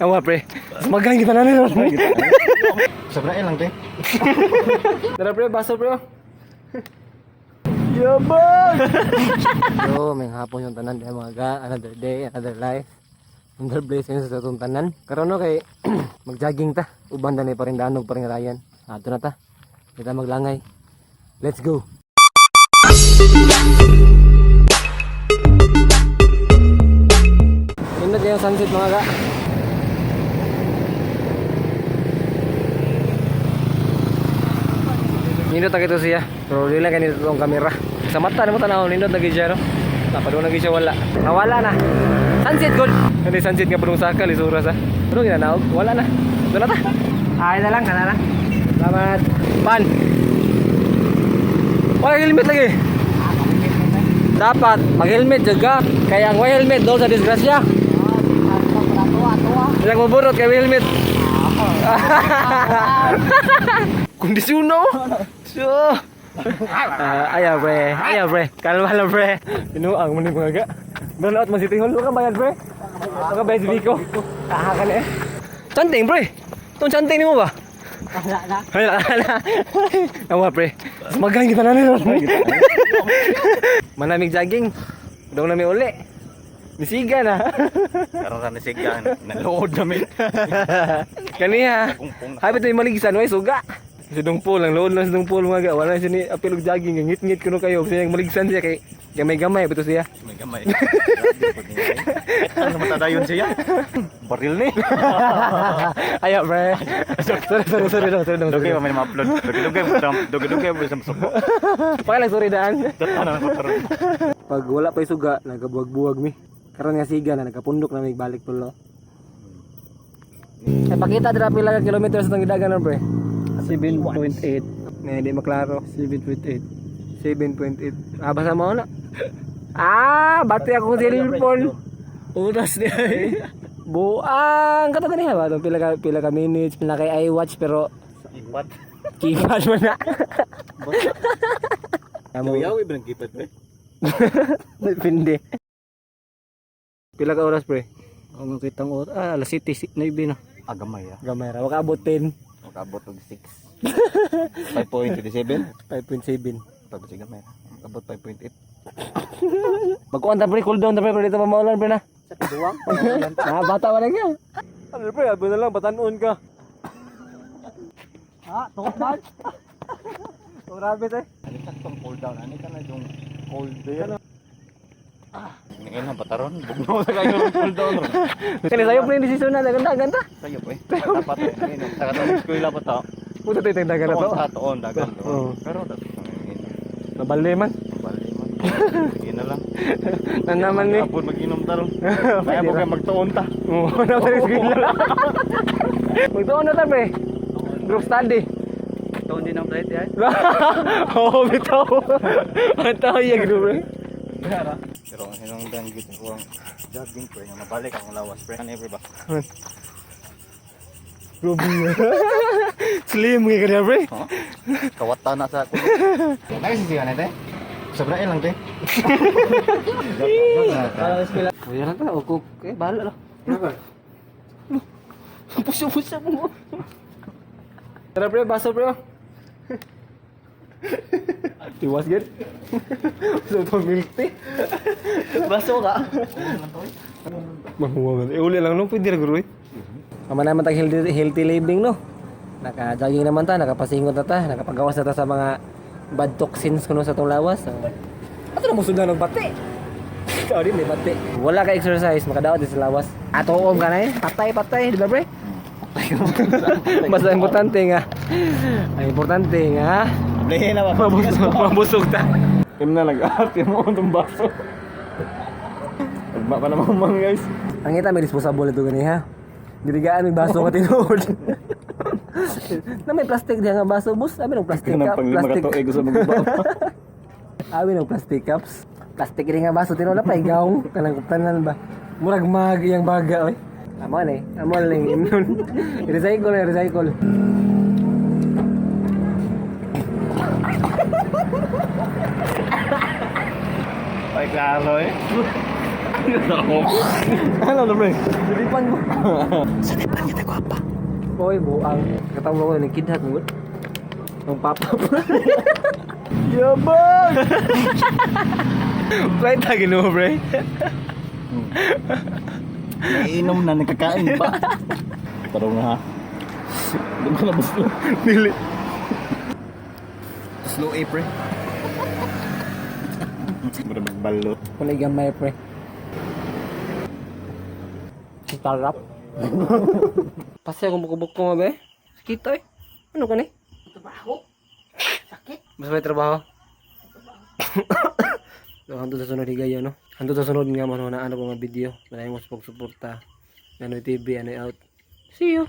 Tawa pre. Magaling kita na nila. Sobrang lang, te. Tara pre, baso pre. Yabang! So, may hapon yung tanan day mga ga. Another day, another life. Another blessings sa itong tanan. Karoon no kay mag-jogging ta. Uban na pa rin danog pa rin rayan. Ato na ta. Kita maglangay. Let's go! Inod yung sunset mga ga. Nindot na ito siya. Pero di lang ganito itong kamera. Sa mata na mo tanaw, nindot lagi siya no. Napadung lagi siya wala. Nawala na. Sunset good. Hindi sunset nga padung sakal isura sa. Pero ginanaog, wala na. Doon na ta. Ay na lang, kana na. Salamat. Pan. Wala helmet lagi. Dapat mag-helmet juga. Kaya ang way helmet doon sa disgrasya. Ilang maburot kay helmet. Kondisyon no. So. Ayaw pre. Kalma lang pre. Pinuang mo ni mga ga. Doon out masitingol ka bayad pre. Ka bayad Vico. Ka na eh. Canting pre. Tong canting mo ba? Wala na. Awa pre. Magaling kita na nila. Manamig jogging. Daw na may uli. Nisiga na. Karoon na nasigan. Nalood namin. Kaniya. Habit may maligisan way suga. Si Dungpol, ang load lang si Dungpol mga ga. Wala siya ni apilog jogging. Ngit-ngit kuno kayo. Kasi yung maligsan siya kay gamay-gamay. Beto siya. May gamay. Ano matadayon siya? Baril ni. Ayaw pre. Sorry dong. Dugay pa may ma-upload. Dugay mo sa suko. Pakilang sorry daan. Ano na karon? Pag wala pa yung suga, nagkabuwag-buwag mi. Karon nga siga na nagkapundok na may balik pulo. Ay pakita dira pila ka kilometers itong gidagan na pre. 7.8. Hindi maklaro. 7.8. 7.8. Ah, basa mo na. Bati ako sa cellphone. Oras niya eh. Buang kato gani ha ba? Pila ka minutes, pila kay iWatch pero Ipat. keypad mo na. Yawi ba ng kipad pre? Depende. Pila ka oras pre? Ang kitang oras. Alas 7, 9 na. Gamay ah. Gamay ra. Waka abot 10. Makabot og 6. 5.27. 5.7. Tapos si gamay. Makabot 5.8. Magkuhan ta pre, cool down ta pre, pero dito pa maulan pre na. Sa kaduwang. Bata pa lang ka. Ano pre, abo na lang, batanon ka. Tukot man. Grabe tayo. Ano ka tong cool down? Ano ka na yung cold beer? Ngayon na bataron. Bugno sa kayo ng cool down. Kani sayo pre, desisyon na, ganda. Sayo po eh. Dapat eh. Takatong eskwela pa to. Puto tayo tagdagan na to. Sa toon dagan to. Oo. Pero Nabali man. bali man. Sige na lang. Nanaman ni. Hapon mag-inom taro. Kaya po kayo magtuon ta. Oo, nabalik sila. Magtuon na ta pre. Group study. Taon din ang flight yan. Oo, bitaw. Ang tayo yung group pre. Pero hinungdan gito ko ang jogging pre nga mabalik ang lawas pre. Ano ba? Grabe. Slim kayo kanya pre. Kawata na sa ako. Nagsisiyan na te. Sobrang lang te. Kuya lang ta, okay. Okay, bahala lang. Puso mo. Tara pre, baso pre. Tiwas gid. So to milk tea. Baso ka. Mahuwa man. Uli lang no, pwede ra guro eh. Kama naman tag healthy living no. Naka-jogging naman ta, nakapasingot na ta, nakapagawas na ta sa mga bad toxins kuno sa tong lawas. So, ato na mo sudan og bati. Ikaw din may bati. Wala ka exercise, makadaot din sa lawas. Atoom ka na eh. Patay, di ba pre? Basta importante nga. Ang importante nga. Lehe na ba? Mabusog ta. Kim na nag-ate mo itong baso. Agma pa naman mga guys. Ang ita may disposable ito gani ha. Diligaan may baso nga tinuod. Na may plastic diha nga baso, bus. Abi ng plastic cup. Plastic. Gusto mag-ubaw. Abi ng plastic cups. Plastic rin nga baso tinuod na pa igaw. Kanang tanan ba. Murag mag iyang baga oy. Amo ni. Amo lang inon. Recycle. Ay klaro eh. Ano na, pre? Sadipan mo. Sadipan kita ko apa? Oy, buang. Katawag ko ng kidhat mo. Ang papa pa. Yabang! Pre, tagin mo, pre. Naiinom na, nagkakain pa. Tarong na ha. Doon ka na gusto. Dili. Slow A, pre. Mura magbalo. Kulay gamay, pre. Startup. Pasti ako bukubok ko nga, be. Sakito eh. Ano ka ni? Trabaho. Sakit. Mas may trabaho. So, hanto sa sunod higayon, no? Hanto sa sunod nga mo na ano ko nga video. Maraming mas pagsuporta. Ano TV, ano out. See you.